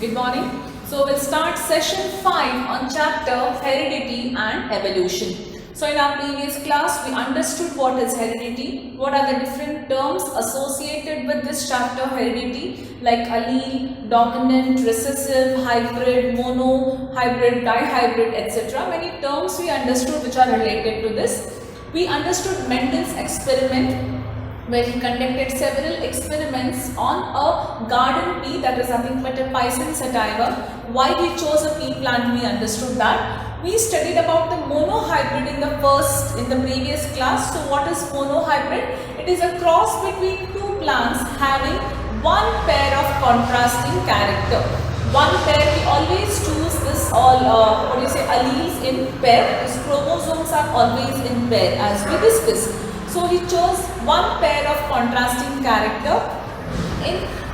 Good morning. So we'll start session 5 on chapter heredity and evolution. So in our previous class we understood what is heredity, what are the different terms associated with this chapter heredity like allele, dominant, recessive, hybrid, mono, hybrid, dihybrid, etc. Many terms we understood which are related to this. We understood Mendel's experiment where he conducted several experiments on a garden pea, that is nothing but a Pisces sativa. Why he chose a pea plant, we understood that. We studied about the monohybrid in the previous class. So what is monohybrid? It is a cross between two plants having one pair of contrasting character. One pair, we always choose this alleles in pair. These chromosomes are always in pair as we discussed. So he chose one pair of contrasting character.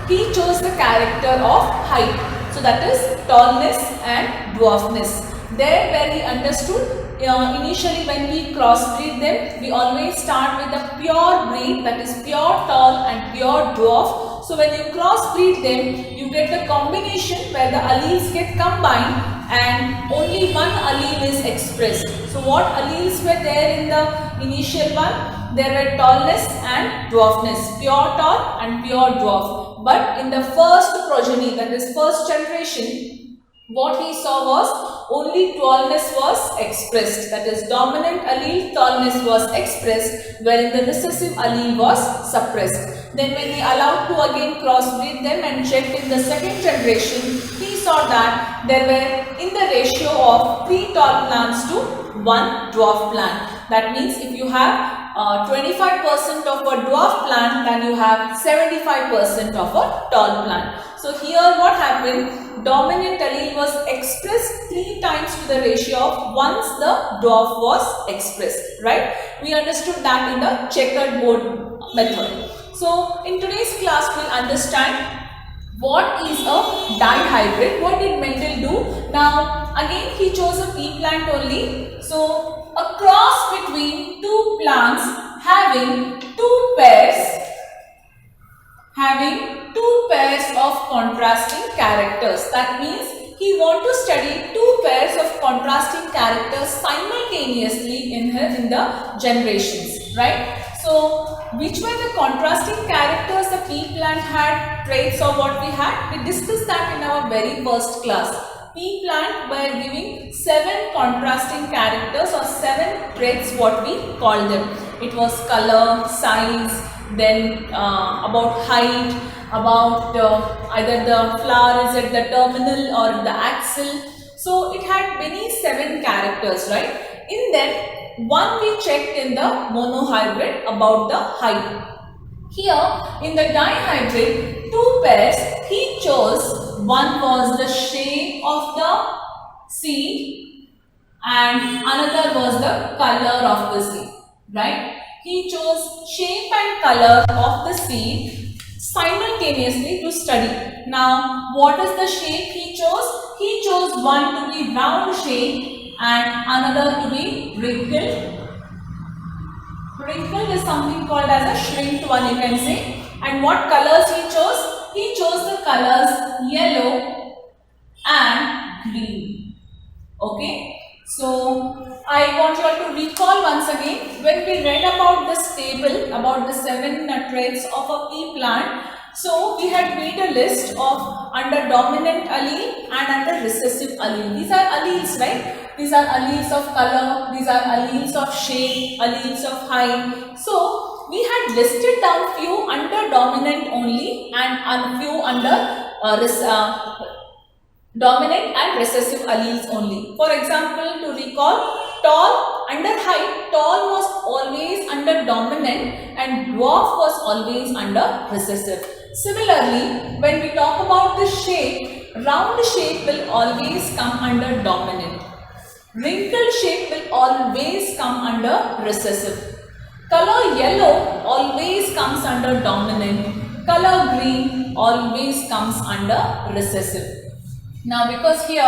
He chose the character of height. So that is tallness and dwarfness. There where he understood initially when we crossbreed them, we always start with a pure breed, that is pure tall and pure dwarf. So when you crossbreed them, you get the combination where the alleles get combined and only one allele is expressed. So what alleles were there in the initial one? There were tallness and dwarfness, pure tall and pure dwarf. But in the first progeny, that is first generation, what he saw was only tallness was expressed, that is dominant allele tallness was expressed, wherein the recessive allele was suppressed. Then when he allowed to again crossbreed them and checked in the second generation, he saw that there were in the ratio of 3 tall plants to 1 dwarf plant. That means if you have 25% of a dwarf plant, then you have 75% of a tall plant. So here what happened? Dominant allele was expressed 3 times to the ratio of once the dwarf was expressed, right? We understood that in the checkered board method. So in today's class we'll understand what is a dihybrid. What did Mendel do? Now again he chose a pea plant only. So a cross between two plants having two pairs of contrasting characters. That means he want to study two pairs of contrasting characters simultaneously in the generations, right? So which were the contrasting characters the pea plant had, traits of what we had? We discussed that in our very first class. Pea plant were giving 7 contrasting characters or 7 traits, what we call them. It was color, size, then about height, about either the flower is at the terminal or the axil. So it had many 7 characters, right? In them, one we checked in the monohybrid about the height. Here in the dihybrid, 2 pairs he chose. One was the shape of the seed and another was the color of the seed, right? He chose shape and color of the seed simultaneously to study. Now what is the shape he chose? He chose one to be round shape and another to be wrinkled. Wrinkled is something called as a shrinked one, you can say. And what colors he chose? He chose the colors yellow and green. Okay. So I want you all to recall once again when we read about this table about the 7 traits of a pea plant. So we had made a list of under dominant allele and under recessive allele. These are alleles, right? These are alleles of color, these are alleles of shape, alleles of height. So we had listed down few under dominant only and few under dominant and recessive alleles only. For example, to recall, tall under height, tall was always under dominant and dwarf was always under recessive. Similarly, when we talk about the shape, round shape will always come under dominant. Wrinkled shape will always come under recessive. Color yellow always comes under dominant. Color green always comes under recessive. Now because here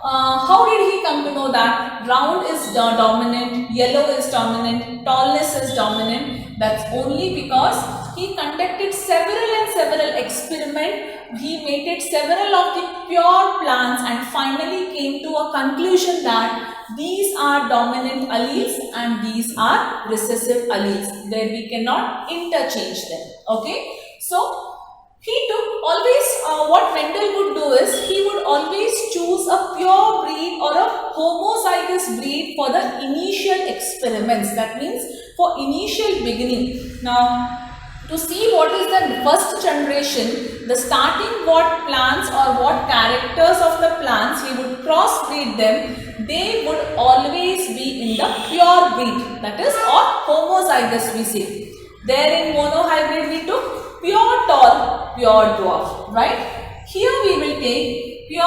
how did he come to know that round is dominant, yellow is dominant, tallness is dominant? That's only because he conducted several experiments. He mated several of the pure plants and finally came to a conclusion that these are dominant alleles and these are recessive alleles, where we cannot interchange them. Okay, so he took always what Mendel would do is he would always choose a pure breed or a homozygous breed for the initial experiments. That means for initial beginning. Now, to see what is the first generation, the starting what plants or what characters of the plants, he would crossbreed them. They would always be in the pure breed, that is, or homozygous we say. There in monohybrid we took pure tall, pure dwarf, right? Here we will take pure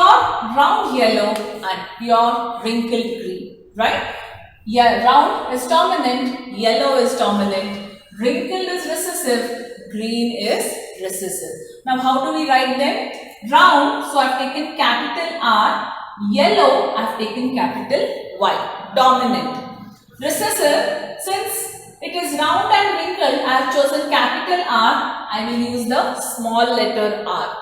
round yellow and pure wrinkled green, right? Yeah, round is dominant, yellow is dominant. Wrinkled is recessive, green is recessive. Now, how do we write them? Round, so I have taken capital R. Yellow, I have taken capital Y. Dominant. Recessive, since it is round and wrinkled, I have chosen capital R. I will use the small letter R.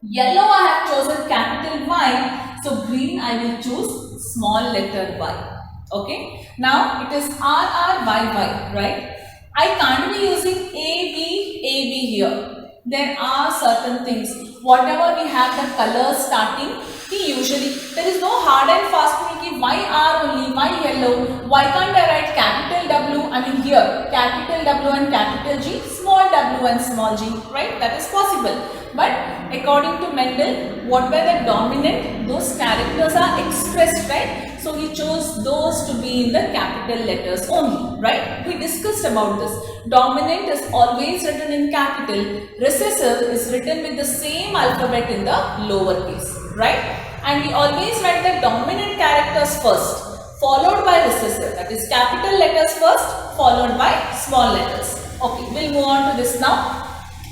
Yellow, I have chosen capital Y. So, green, I will choose small letter Y. Okay. Now, it is RRYY, right? I can't be using AB here. There are certain things. Whatever we have the colors starting, there is no hard and fast rule why R only, why yellow, why can't I write capital W, I mean here, capital W and capital G, small w and small g, right? That is possible. But according to Mendel, what were the dominant, those characters are expressed, right? So he chose those to be in the capital letters only, right? We discussed about this. Dominant is always written in capital. Recessive is written with the same alphabet in the lowercase, right? And we always write the dominant characters first, followed by recessive. That is capital letters first, followed by small letters. Okay, we'll move on to this now.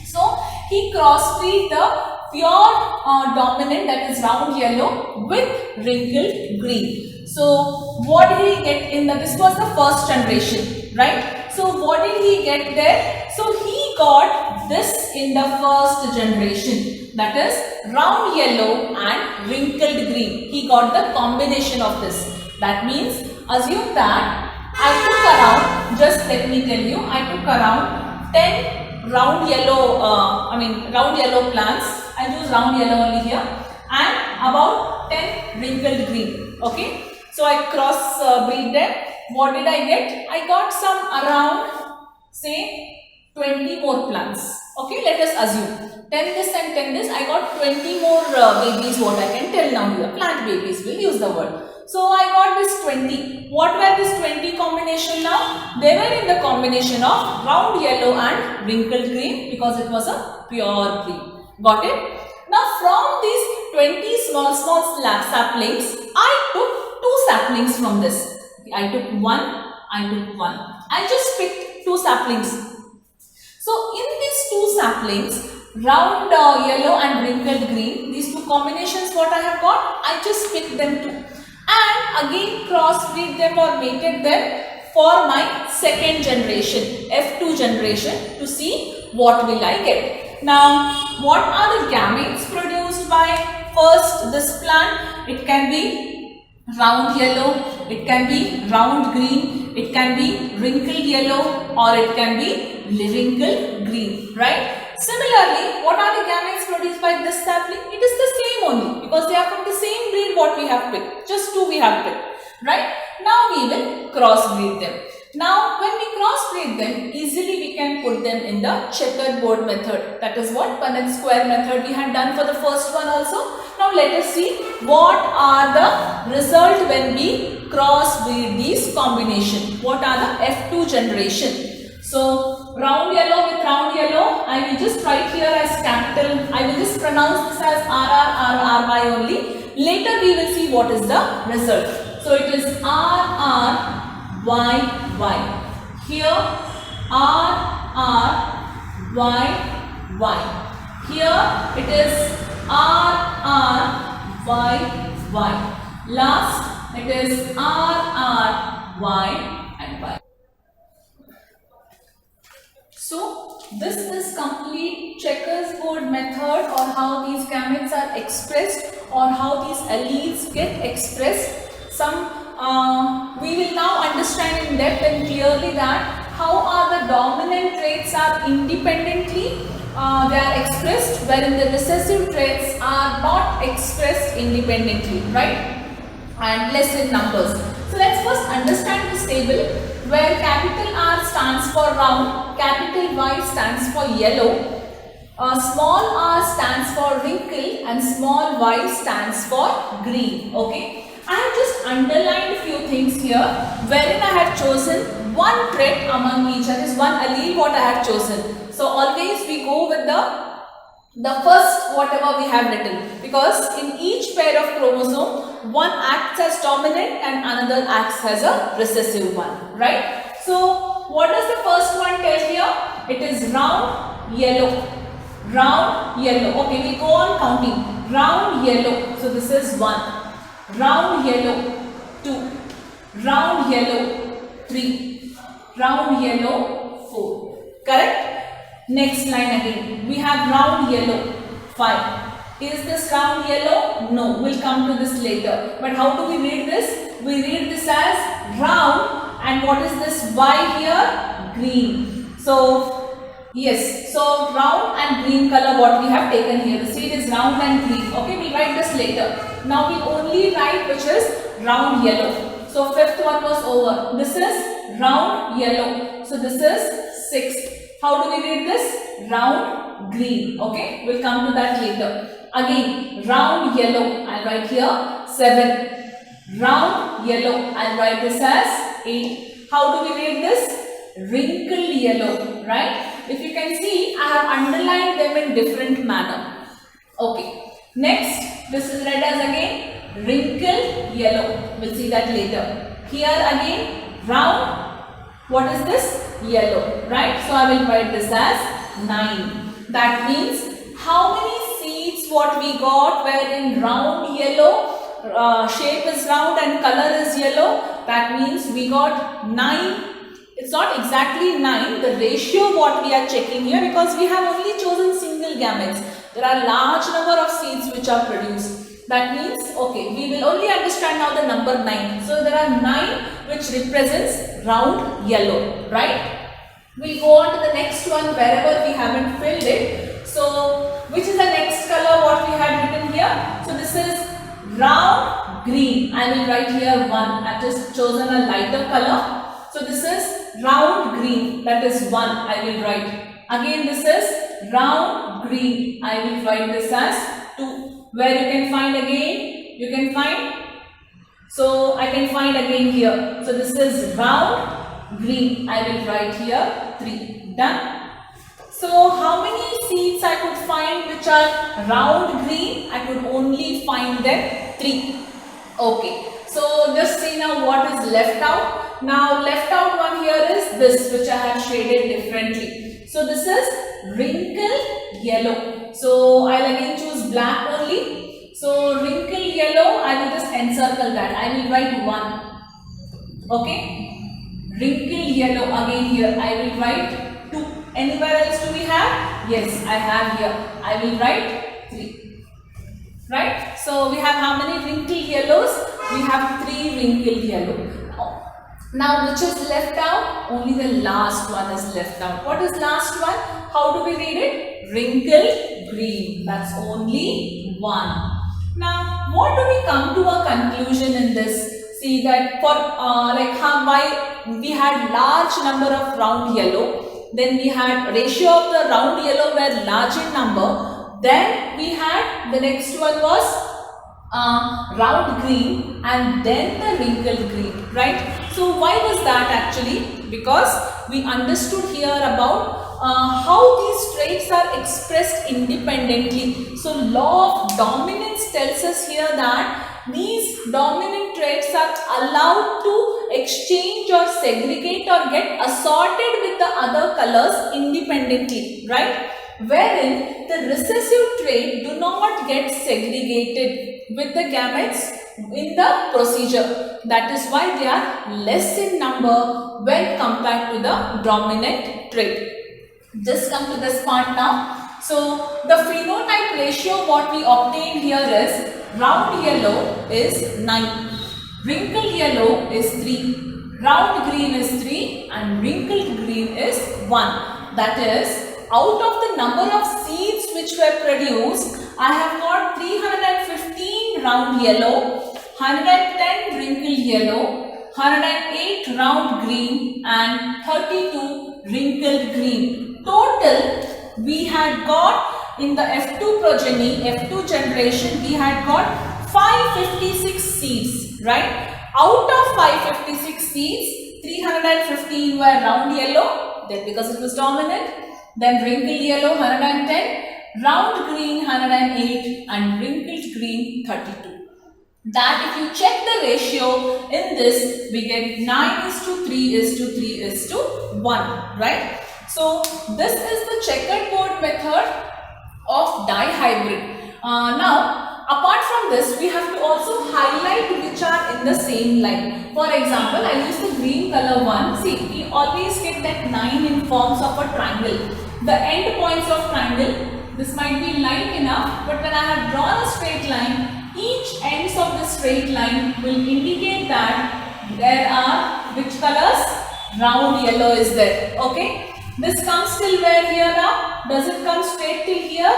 So he crossbreed the pure dominant, that is round yellow, with wrinkled green. So what did he get in the, this was the first generation, right? So what did he get there? So he got this in the first generation, that is round yellow and wrinkled green. He got the combination of this. That means assume that I took around, just let me tell you, I took around 10 round yellow, round yellow plants. I use round yellow only here, and about 10 wrinkled green. Okay. So I cross breed them. What did I get? I got some around, say, 20 more plants. Okay, let us assume 10 this and 10 this. I got 20 more babies, what I can tell now here. Plant babies, we'll use the word. So I got this 20. What were this 20 combination now? They were in the combination of round yellow and wrinkled green because it was a pure breed. Got it? Now from these 20 small saplings, I took 2 saplings from this. I took one. I just picked 2 saplings. So in these 2 saplings, round yellow and wrinkled green, these 2 combinations what I have got, I just picked them too. And again crossbreed them or mated them for my second generation, F2 generation, to see what will I get. Now, what are the gametes produced by first this plant? It can be round yellow, it can be round green, it can be wrinkled yellow, or it can be wrinkled green, right? Similarly, what are the gametes produced by this sapling? It is the same only because they are from the same breed what we have picked. Just 2 we have picked, right? Now we will crossbreed them. Now when we crossbreed them, easily we can put them in the checkerboard method. That is what Punnett square method we had done for the first one also. Now let us see what are the result when we crossbreed these combination. What are the F2 generation? So round yellow with round yellow, I will just write here as capital, I will just pronounce this as RRRY only. Later we will see what is the result. So it is RRYY. Here RRYY. Here it is RRYY. Y. Last, it is R, R, Y and Y. So, this is complete checkers board method, or how these gametes are expressed, or how these alleles get expressed. We will now understand in depth and clearly that how are the dominant traits are independently they are expressed, wherein the recessive traits are not expressed independently, right? And less in numbers. So let's first understand this table, where capital R stands for round, capital Y stands for yellow, small r stands for wrinkle, and small y stands for green. Okay, I have just underlined few things here, wherein I have chosen one trait among each, that is one allele what I have chosen. So always we go with the first whatever we have written, because in each pair of chromosome one acts as dominant and another acts as a recessive one, right? So what does the first one tell here? It is round yellow, round yellow. Okay, we go on counting. Round yellow, so this is 1, round yellow 2, round yellow 3, round yellow 4. Correct? Next line again, we have round yellow 5. Is this round yellow? No, we'll come to this later. But how do we read this? We read this as round, and what is this Y here? Green. So yes, so round and green color what we have taken here. The seed is round and green. Okay, we'll write this later. Now we only write which is round yellow. So fifth one was over. This is round yellow. So this is sixth. How do we read this? Round green. Okay, we'll come to that later. Again, round yellow, I'll write here 7. Round yellow, I'll write this as 8. How do we read this? Wrinkled yellow, right? If you can see, I have underlined them in different manner. Okay, next, this is read as again wrinkled yellow. We'll see that later. Here again, round. What is this? Yellow, right? So I will write this as 9. That means how many seeds what we got were in round yellow, shape is round and color is yellow. That means we got 9. It's not exactly 9, the ratio what we are checking here, because we have only chosen single gametes. There are large number of seeds which are produced. That means, okay, we will only understand now the number 9. So there are 9 which represents round yellow, right? We'll go on to the next one wherever we haven't filled it. So which is the next color what we had written here? So this is round green. I will write here 1. I've just chosen a lighter color. So this is round green, that is 1, I will write. Again this is round green, I will write this as 2. Where you can find again? You can find, so I can find again here. So this is round green, I will write here 3. Done. So how many seeds I could find which are round green? I could only find them 3. Okay. So just see now what is left out. Now left out one here is this, which I have shaded differently. So this is wrinkled yellow. So I'll again choose black only. So wrinkled yellow, I will just encircle that. I will write 1. Okay. Wrinkled yellow again here. I will write 2. Anywhere else do we have? Yes, I have here. I will write 3. Right? So we have how many wrinkled yellows? We have 3 wrinkled yellow. Now which is left out? Only the last one is left out. What is last one? How do we read it? Wrinkled green. That's only 1. Now what do we come to a conclusion in this? See that for why we had large number of round yellow, then we had ratio of the round yellow were large in number, then we had the next one was round green, and then the wrinkled green, right? So why was that actually? Because we understood here about how these traits are expressed independently. So law of dominance tells us here that these dominant traits are allowed to exchange or segregate or get assorted with the other colors independently, right? Wherein the recessive trait do not get segregated with the gametes in the procedure. That is why they are less in number when compared to the dominant trait. Just come to this part now. So the phenotype ratio what we obtained here is round yellow is 9, wrinkled yellow is 3, round green is 3 and wrinkled green is 1. That is, out of the number of seeds which were produced, I have got 315 round yellow, 110 wrinkled yellow, 108 round green and 32 wrinkled green. Total we had got in the F2 progeny, F2 generation, we had got 556 seeds, right? Out of 556 seeds, 315 were round yellow, then because it was dominant, then wrinkled yellow 110, round green 108 and wrinkled green 32. That if you check the ratio in this, we get 9:3:3:1, right? So this is the checkerboard method of dihybrid. Now, apart from this, we have to also highlight which are in the same line. For example, I use the green color one. See, we always get that 9 in forms of a triangle. The end points of triangle, this might be light enough, but when I have drawn a straight line, each ends of the straight line will indicate that there are which colors? Round yellow is there. Okay. This comes till where here now? Does it come straight till here?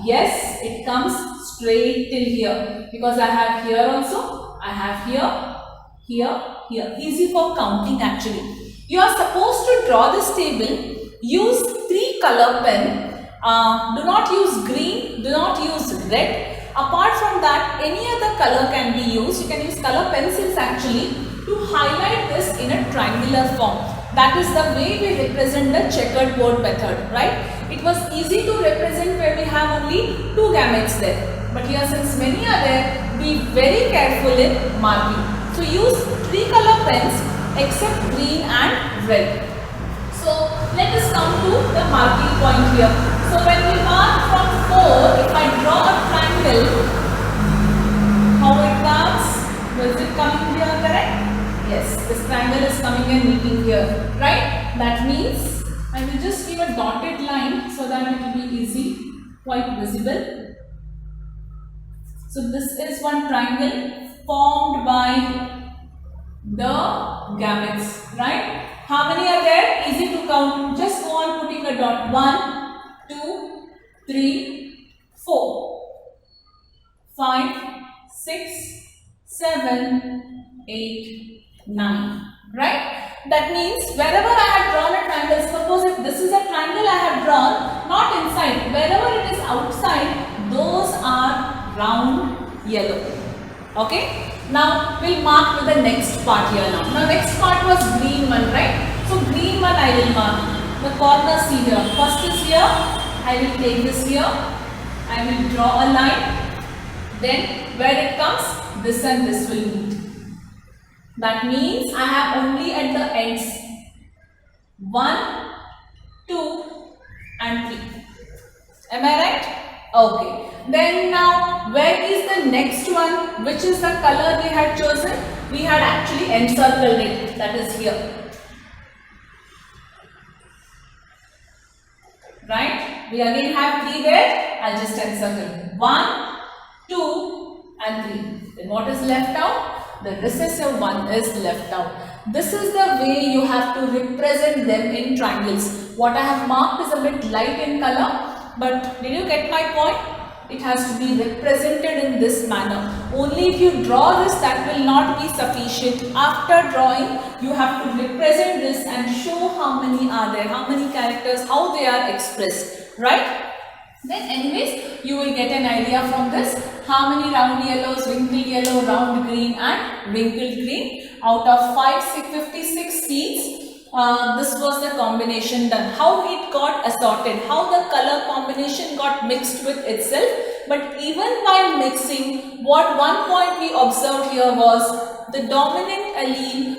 Yes, it comes straight till here. Because I have here also, I have here, here, here. Easy for counting actually. You are supposed to draw this table. Use 3 color pen. Do not use green, do not use red. Apart from that, any other color can be used. You can use color pencils actually to highlight this in a triangular form. That is the way we represent the checkered board method, right? It was easy to represent where we have only 2 gametes there. But here since many are there, be very careful in marking. So use 3 color pens except green and red. So let us come to the marking point here. So when we mark from 4, if I draw a triangle, how it comes? Was it coming here correct? Yes, this triangle is coming and meeting here, right? That means I will just give a dotted line so that it will be easy, quite visible. So this is one triangle formed by the gametes, right? How many are there? Easy to count. Just go on putting a dot. 1, 2, 3, 4, 5, 6, 7, 8, 9, right? That means wherever I have drawn a triangle, suppose if this is a triangle I have drawn, not inside, wherever it is outside, those are round yellow. Okay? Now we'll mark with the next part here now. Now next part was green one, right? So green one I will mark. The corners see here. First is here. I will take this here. I will draw a line. Then where it comes, this and this will meet. That means I have only at the ends 1, 2 and 3. Am I right? Okay. Then now where is the next one? Which is the color they had chosen? We had actually encircled it. That is here. Right? We again have 3 there. I'll just encircle. 1, 2 and 3. Then what is left out? The recessive one is left out. This is the way you have to represent them in triangles. What I have marked is a bit light in color, but did you get my point? It has to be represented in this manner. Only if you draw this, that will not be sufficient. After drawing, you have to represent this and show how many are there, how many characters, how they are expressed, right? Then anyways, you will get an idea from this how many round yellows, wrinkled yellow, round green and wrinkled green. Out of 556 seeds, this was the combination done. How it got assorted, how the color combination got mixed with itself. But even while mixing, what one point we observed here was the dominant allele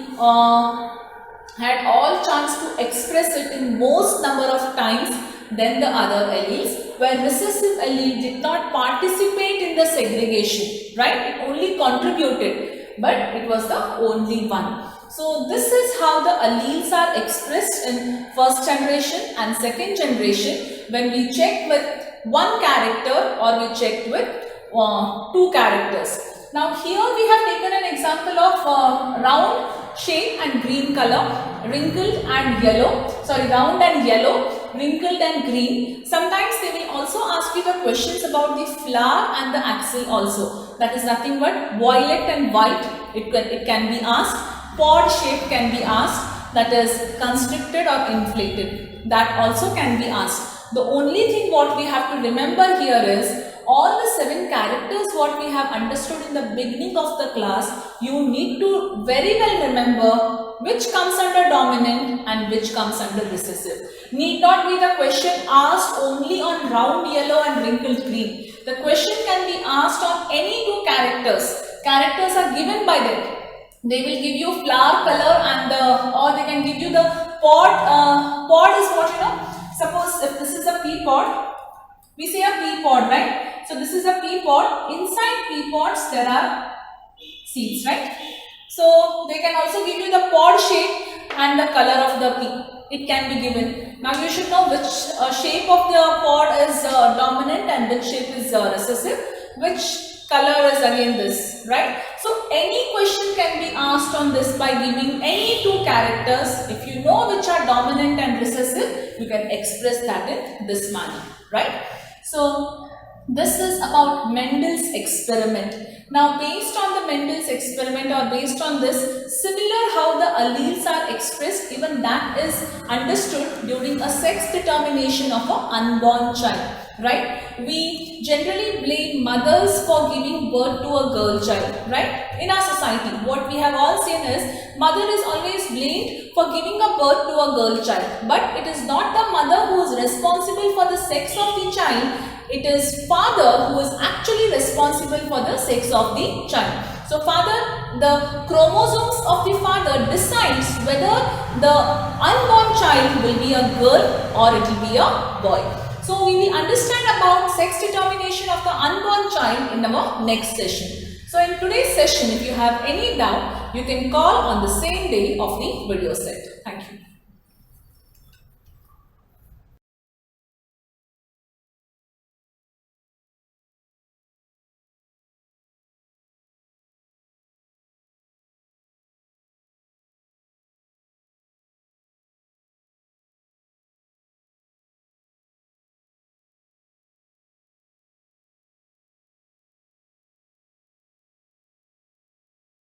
had all chance to express it in most number of times than the other alleles. where recessive allele did not participate in the segregation, right? It only contributed, but it was the only one. So this is how the alleles are expressed in first generation and second generation when we check with one character or we checked with two characters. Now here we have taken an example of round shape and green color, wrinkled and yellow, round and yellow, wrinkled and green. Sometimes they will also ask you the questions about the flower and the axil also. That is nothing but violet and white. It can be asked. Pod shape can be asked, that is constricted or inflated. That also can be asked. The only thing what we have to remember here is all the 7 characters what we have understood in the beginning of the class, you need to very well remember which comes under dominant and which comes under recessive. Need not be the question asked only on round yellow and wrinkled green. The question can be asked on any 2 characters. Characters are given by them. They will give you flower color and or they can give you the pod. Pod is what, suppose if this is a pea pod, we say a pea pod, right? So this is a pea pod. Inside pea pods there are seeds, right? So they can also give you the pod shape and the color of the pea. It can be given. Now you should know which shape of the pod is dominant and which shape is recessive. Which color is again this, right? So any question can be asked on this by giving any 2 characters. If you know which are dominant and recessive, you can express that in this manner, right? So this is about Mendel's experiment. Now based on the Mendel's experiment or based on this, similar how the alleles are expressed, even that is understood during a sex determination of an unborn child. Right? We generally blame mothers for giving birth to a girl child, right? In our society, what we have all seen is mother is always blamed for giving a birth to a girl child. But it is not the mother who is responsible for the sex of the child. It is father who is actually responsible for the sex of the child. So the chromosomes of the father decides whether the unborn child will be a girl or it will be a boy. So we will understand about sex determination of the unborn child in our next session. So in today's session, if you have any doubt, you can call on the same day of the video set.